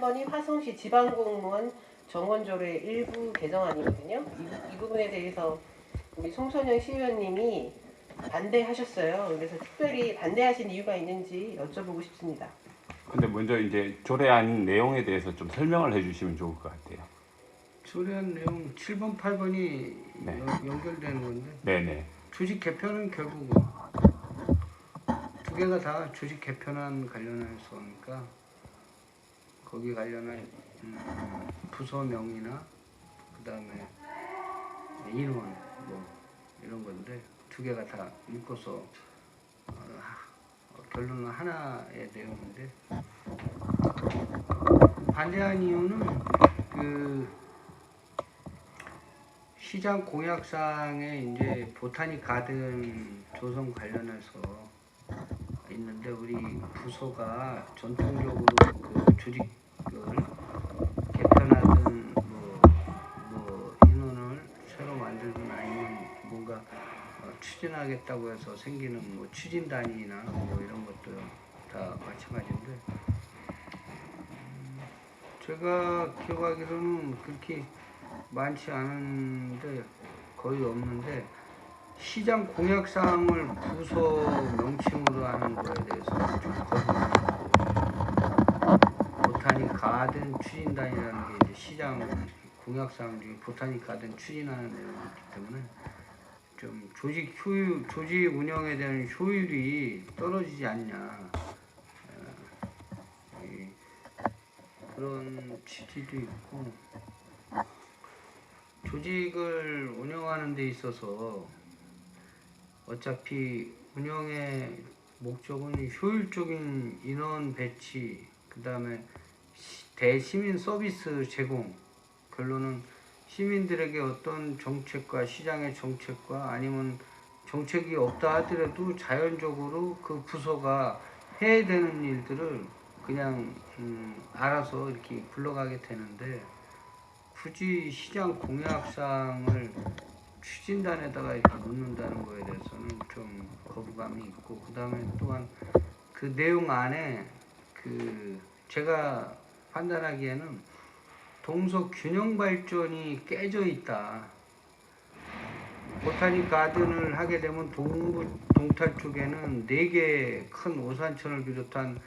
38번이 화성시 지방공무원 정원조례 일부 개정안이거든요. 이 부분에 대해서 우리 송선영 시의원님이 반대하셨어요. 그래서 특별히 반대하신 이유가 있는지 여쭤보고 싶습니다. 근데 먼저 이제 조례안 내용에 대해서 좀 설명을 해주시면 좋을 것 같아요. 조례안 내용 7번, 8번이 네. 연결되는 건데 네네. 조직 개편은 결국 두 개가 다 조직 개편안 관련해서니까 거기 관련한 부서명이나 그 다음에 인원 뭐 이런 건데 두 개가 다 묶어서 결론은 하나의 내용인데 반대한 이유는 그 시장 공약상에 이제 보타닉 가든 조성 관련해서 있는데 우리 부서가 전통적으로 그 조직을 개편하든 뭐 인원을 새로 만들든 아니면 뭔가 추진하겠다고 해서 생기는 뭐 추진단이나 뭐 이런 것도 다 마찬가지인데 제가 기억하기로는 그렇게 많지 않은데 거의 없는데 시장 공약사항을 부서 명칭으로 하는 거에 대해서 좀 거부합니다. 보타닉 가든 추진단이라는 게 이제 시장 공약사항 중에 보타닉 가든 추진하는 내용이기 때문에 좀 조직 운영에 대한 효율이 떨어지지 않냐 그런 취지도 있고 조직을 운영하는 데 있어서 어차피 운영의 목적은 효율적인 인원 배치, 그 다음에 대시민 서비스 제공, 결론은 시민들에게 어떤 정책과 시장의 정책과 아니면 정책이 없다 하더라도 자연적으로 그 부서가 해야 되는 일들을 그냥 알아서 이렇게 굴러가게 되는데 굳이 시장 공약상을 추진단에다가 이렇게 놓는다는 거에 대해서는 좀 거부감이 있고 그 다음에 또한 그 내용 안에 그 제가 판단하기에는 동서 균형 발전이 깨져 있다. 보타닉 가든을 하게 되면 동부 동탈 쪽에는 4개 큰 오산천을 비롯한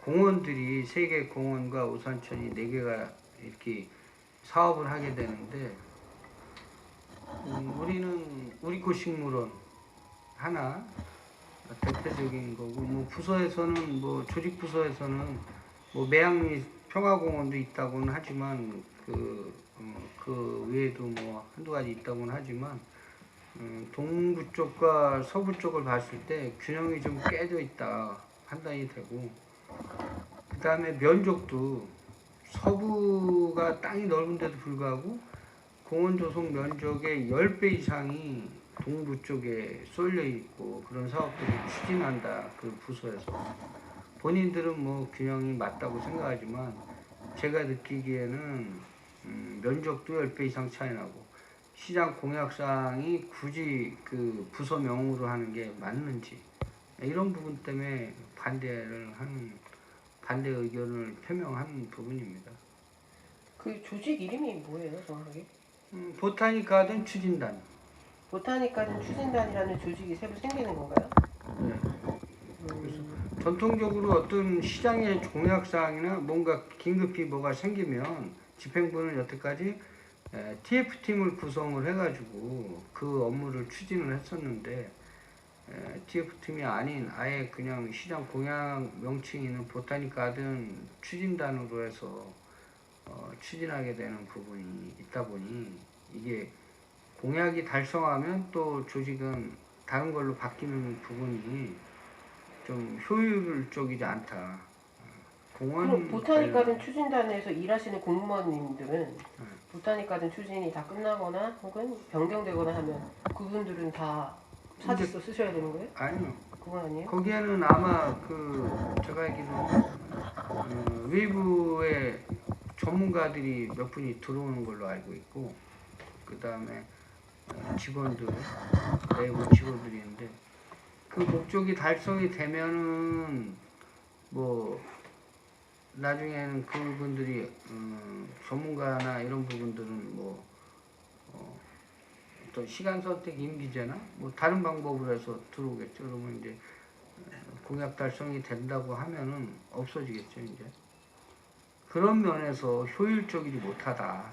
공원들이 3개 공원과 오산천이 4개가 이렇게 사업을 하게 되는데 우리는 우리꽃식물원 하나 대표적인 거고 뭐 부서에서는 뭐 조직 부서에서는 뭐 매양리 평화공원도 있다고는 하지만 그 외에도 뭐 한두 가지 있다고는 하지만 동부 쪽과 서부 쪽을 봤을 때 균형이 좀 깨져 있다 판단이 되고 그 다음에 면적도 서부가 땅이 넓은데도 불구하고 공원 조성 면적의 10배 이상이 동부 쪽에 쏠려 있고 그런 사업들을 추진한다. 그 부서에서 본인들은 뭐 균형이 맞다고 생각하지만 제가 느끼기에는 면적도 10배 이상 차이 나고 시장 공약사항이 굳이 그 부서명으로 하는 게 맞는지 이런 부분 때문에 반대 의견을 표명한 부분입니다. 그 조직 이름이 뭐예요, 정확하게? 보타닉 가든 추진단. 보타닉 가든 추진단이라는 조직이 새로 생기는 건가요? 네. 그래서 전통적으로 어떤 시장의 공약사항이나 뭔가 긴급히 뭐가 생기면 집행부는 여태까지 TF팀을 구성을 해가지고 그 업무를 추진을 했었는데 TF팀이 아닌 아예 그냥 시장 공약 명칭이 있는 보타닉 가든 추진단으로 해서 추진하게 되는 부분이 있다 보니 이게 공약이 달성하면 또 조직은 다른 걸로 바뀌는 부분이 좀 효율적이지 않다. 그럼 보타닉 가든 추진단에서 일하시는 공무원님들은 네. 보타닉 가든 추진이 다 끝나거나 혹은 변경되거나 하면 그분들은 다 사직서 쓰셔야 되는 거예요? 아니요. 그건 아니에요? 거기에는 아마 제가 알기로는 외부의 전문가들이 몇 분이 들어오는 걸로 알고 있고 그 다음에 직원들 내부 직원들이 있는데 그 목적이 달성이 되면은 뭐 나중에는 그분들이 전문가나 이런 부분들은 뭐 또 시간 선택 임기제나 뭐 다른 방법으로 해서 들어오겠죠. 그러면 이제 공약 달성이 된다고 하면은 없어지겠죠. 이제 그런 면에서 효율적이지 못하다.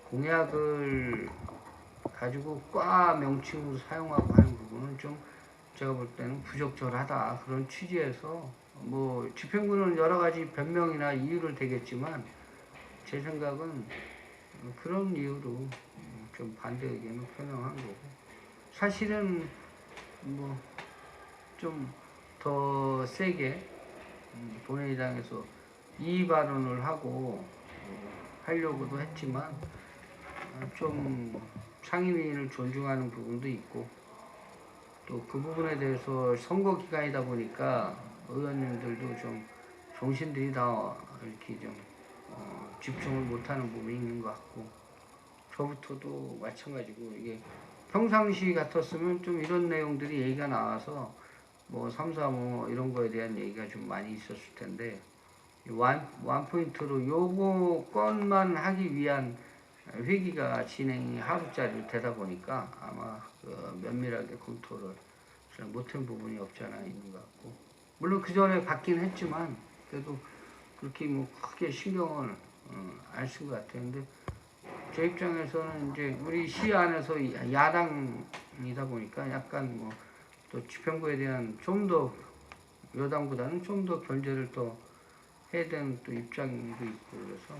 공약을 가지고 과 명칭으로 사용하고 하는 부분은 좀 제가 볼 때는 부적절하다. 그런 취지에서 뭐 집행부는 여러 가지 변명이나 이유를 대겠지만 제 생각은 그런 이유로 좀 반대 의견을 표명한 거고, 사실은 뭐 좀 더 세게 본회의장에서 이의 발언을 하고 하려고도 했지만 좀 상임위를 존중하는 부분도 있고, 또 그 부분에 대해서 선거 기간이다 보니까 의원님들도 좀 정신들이 다 이렇게 좀 집중을 못하는 부분이 있는 것 같고, 저부터도 마찬가지고, 이게 평상시 같았으면 좀 이런 내용들이 얘기가 나와서 뭐 3, 4, 뭐 이런 거에 대한 얘기가 좀 많이 있었을 텐데, 원포인트로 요거 건만 하기 위한 회기가 진행이 하루짜리 되다 보니까 아마 면밀하게 검토를 잘 못한 부분이 없지 않아 있는 것 같고, 물론 그 전에 받긴 했지만 그래도 그렇게 뭐 크게 신경을 안 쓴 것 같아요. 근데 제 입장에서는 이제 우리 시 안에서 야당이다 보니까 약간 뭐 또 집행부에 대한 좀 더 여당보다는 좀 더 견제를 더 해야 되는 또 입장도 있고, 그래서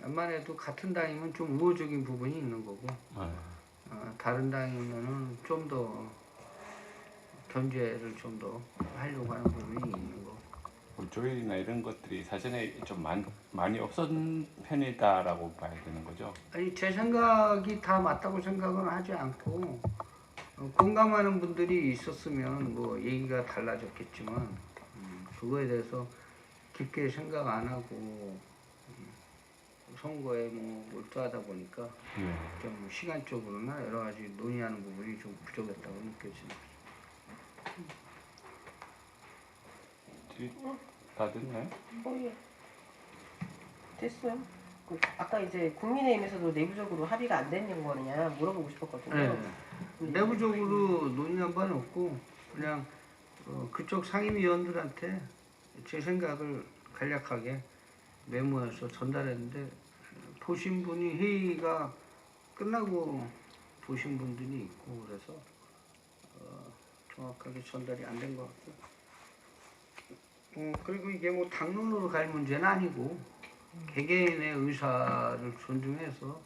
암만 해도 같은 당이면 좀 우호적인 부분이 있는 거고, 다른 당이면은 좀 더 견제를 좀 더 하려고 하는 부분이 있는 거. 조율이나 이런 것들이 사전에 좀 많이 없었던 편이다라고 봐야 되는 거죠. 아니, 제 생각이 다 맞다고 생각은 하지 않고, 공감하는 분들이 있었으면 뭐 얘기가 달라졌겠지만 그거에 대해서 깊게 생각 안 하고 선거에 뭐 몰두하다 보니까 좀 시간적으로나 여러 가지 논의하는 부분이 좀 부족했다고 느껴집니다. 다 됐나요? 예. 됐어요. 아까 이제 국민의힘에서도 내부적으로 합의가 안 되는 거느냐 물어보고 싶었거든요. 네. 내부적으로 논의한 바는 없고, 그냥 그쪽 상임위원들한테 제 생각을 간략하게 메모해서 전달했는데, 보신 분이 회의가 끝나고 보신 분들이 있고, 그래서 정확하게 전달이 안 된 것 같고, 그리고 이게 뭐 당론으로 갈 문제는 아니고 개개인의 의사를 존중해서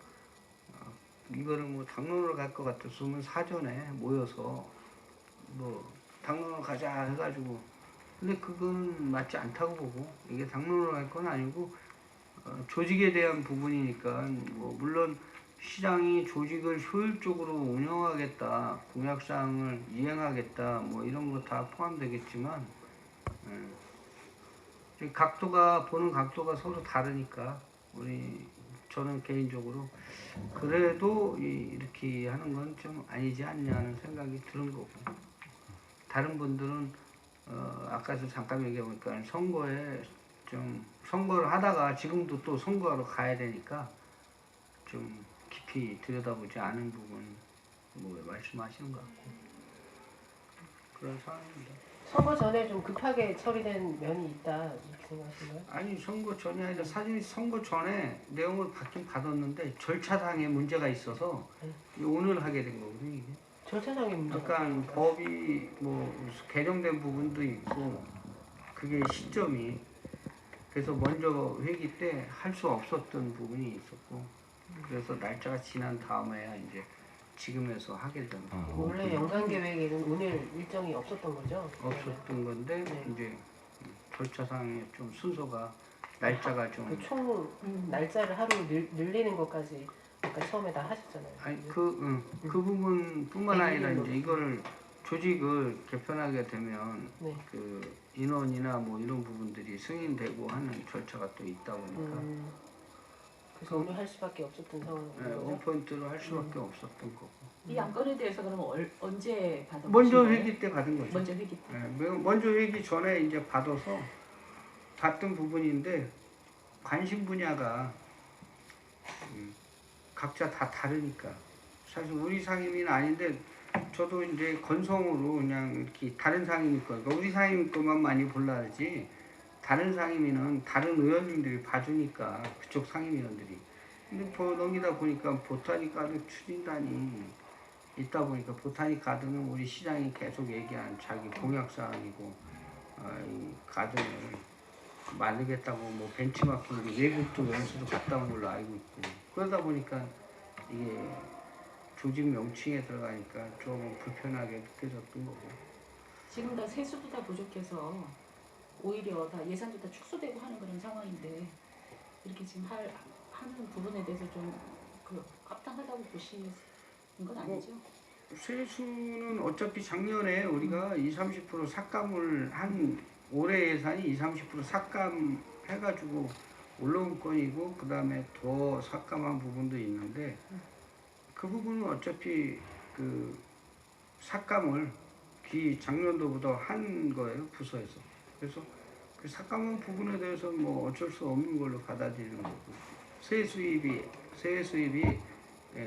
이거를 뭐 당론으로 갈 것 같았으면 사전에 모여서 뭐 당론으로 가자 해가지고, 근데 그건 맞지 않다고 보고, 이게 당론으로 갈 건 아니고 조직에 대한 부분이니까, 뭐 물론 시장이 조직을 효율적으로 운영하겠다, 공약사항을 이행하겠다, 뭐 이런 거 다 포함되겠지만, 각도가 보는 각도가 서로 다르니까 저는 개인적으로 그래도 이렇게 하는 건 좀 아니지 않냐는 생각이 드는 거고, 다른 분들은 아까도 잠깐 얘기해보니까 선거에 좀 선거를 하다가 지금도 또 선거하러 가야 되니까 좀 깊이 들여다보지 않은 부분 뭐 말씀하시는 것 같고, 그런 상황입니다. 선거 전에 좀 급하게 처리된 면이 있다 이렇게 생각하시나요? 아니, 선거 전이 아니라 사실 선거 전에 내용을 받긴 받았는데 절차상에 문제가 있어서 오늘 하게 된 거거든요. 이게 절차상의 문제가 약간 법이 뭐 개정된 부분도 있고, 그게 시점이 그래서 먼저 회기 때 할 수 없었던 부분이 있었고, 그래서 날짜가 지난 다음에야 이제 지금에서 하게 된 거고, 원래 연간 계획에는 오늘 일정이 없었던 거죠? 없었던 건데 네. 이제 절차상에 좀 순서가 날짜가 좀 총 날짜를 하루 늘리는 것까지 아까 처음에 다 하셨잖아요. 아니 그 부분뿐만 아니라 이제 이거를 조직을 개편하게 되면 네. 그 인원이나 뭐 이런 부분들이 승인되고 하는 절차가 또 있다 보니까 그래서 운영할 수밖에 없었던 상황인 네, 거죠. 5%로 할 수밖에 없었던 거고. 이 안건에 대해서 그러면 언제 받은 먼저 거예요? 회기 때 받은 거죠. 먼저 회기 때. 네, 먼저 회기 전에 이제 받아서 봤던 부분인데 관심 분야가 각자 다 다르니까 사실 우리 상임위는 아닌데 저도 이제 건성으로 그냥 이렇게 다른 상임위 거, 그러니까 우리 상임위 것만 많이 볼라지 다른 상임위는 다른 의원님들이 봐주니까 그쪽 상임위원들이. 근데 넘기다 보니까 보타니 가드 추진단이 있다 보니까 보타니 가드는 우리 시장이 계속 얘기한 자기 공약 사항이고 이 가드를 만들겠다고 뭐 벤치마킹 외국도 연수도 갔다 온 걸로 알고 있고 그러다 보니까 이게 조직 명칭에 들어가니까 좀 불편하게 느껴졌던 거고. 지금 다 세수도 다 부족해서 오히려 다 예산도 다 축소되고 하는 그런 상황인데 이렇게 지금 하는 부분에 대해서 좀 합당하다고 보시는 건 아니죠? 세수는 어차피 작년에 우리가 20-30% 삭감을 한 올해 예산이 20-30% 삭감해가지고 올라온 건이고 그 다음에 더 삭감한 부분도 있는데 그 부분은 어차피 그 삭감을 작년도보다 한 거예요 부서에서. 그래서 그 삭감한 부분에 대해서 뭐 어쩔 수 없는 걸로 받아들이는 거고 세수입이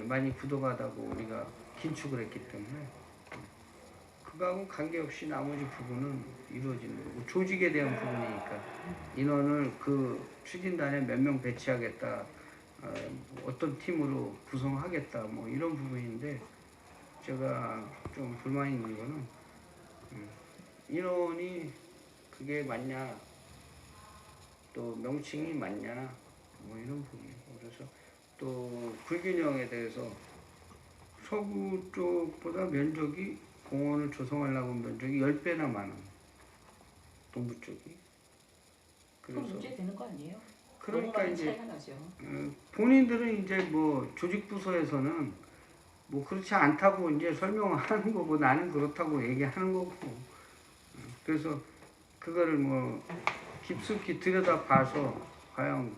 많이 부족하다고 우리가 긴축을 했기 때문에 그거하고 관계없이 나머지 부분은 이루어지는 거고 조직에 대한 부분이니까 인원을 그 추진단에 몇 명 배치하겠다 어떤 팀으로 구성하겠다 뭐 이런 부분인데 제가 좀 불만이 있는 거는 인원이 그게 맞냐 또 명칭이 맞냐 뭐 이런 부분이고 그래서 또 불균형에 대해서 서구 쪽보다 면적이 공원을 조성하려고 한 면적이 10배나 많은 동부 쪽이. 그럼 그래서 문제 되는 거 아니에요? 그러니까 너무 많은 이제 차이가 나죠. 본인들은 이제 뭐 조직 부서에서는 뭐 그렇지 않다고 이제 설명하는 거고 나는 그렇다고 얘기하는 거고 그래서 그거를 뭐 깊숙이 들여다 봐서 과연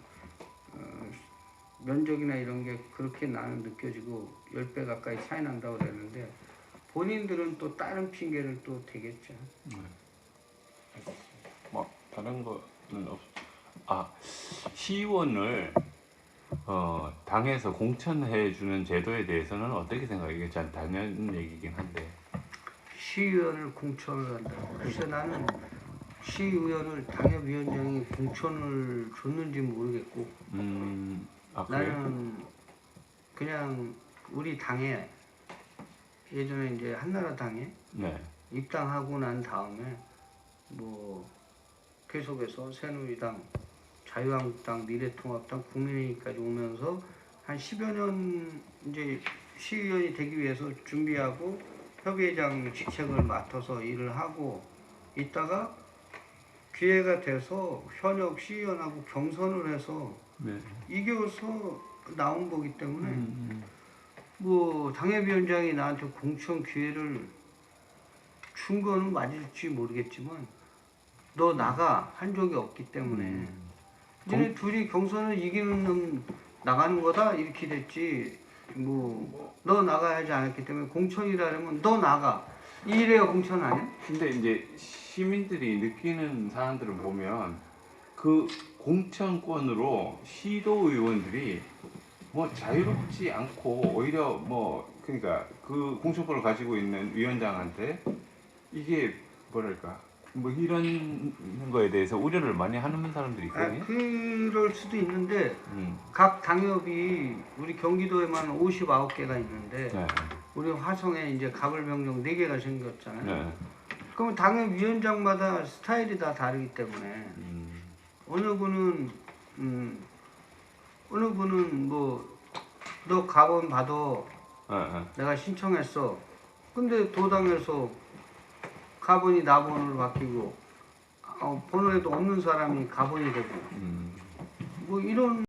면적이나 이런 게 그렇게 나는 느껴지고 10배 가까이 차이 난다고 그랬는데 본인들은 또 다른 핑계를 또 대겠죠. 뭐 다른 거는 없. 시의원을 당에서 공천해 주는 제도에 대해서는 어떻게 생각해요? 이게 참 당연 얘기긴 한데. 시의원을 공천을 한다고. 글쎄 나는 시의원을 당협위원장이 공천을 줬는지 모르겠고 그래요? 나는 그냥 우리 당에 예전에 이제 한나라당에 네. 입당하고 난 다음에 뭐 계속해서 새누리당, 자유한국당, 미래통합당, 국민의힘까지 오면서 한 10여 년 이제 시의원이 되기 위해서 준비하고 협의회장 직책을 맡아서 일을 하고 있다가 기회가 돼서 현역 시의원하고 경선을 해서 네. 이겨서 나온 거기 때문에 뭐 당협위원장이 나한테 공천 기회를 준 거는 맞을지 모르겠지만 너 나가 한 적이 없기 때문에 너네 둘이 경선을 이기는 놈 나가는 거다 이렇게 됐지 뭐 너 나가야지 않았기 때문에 공천이라면 너 나가 이래야 공천 아니야? 근데 이제 시민들이 느끼는 사람들을 보면 그 공천권으로 시도 의원들이 뭐 자유롭지 않고 오히려 뭐 그러니까 그 공천권을 가지고 있는 위원장한테 이게 뭐랄까 뭐 이런 거에 대해서 우려를 많이 하는 사람들이 있거든요. 그럴 수도 있는데 각 당협이 우리 경기도에만 59개가 있는데 네. 우리 화성에 이제 가불명령 4개가 생겼잖아요. 네. 그러면 당협위원장마다 스타일이 다 다르기 때문에 어느 분은 뭐 너 가본 봐도 내가 신청했어. 근데 도당에서 가본이 나본으로 바뀌고 번호에도 없는 사람이 가본이 되고 뭐 이런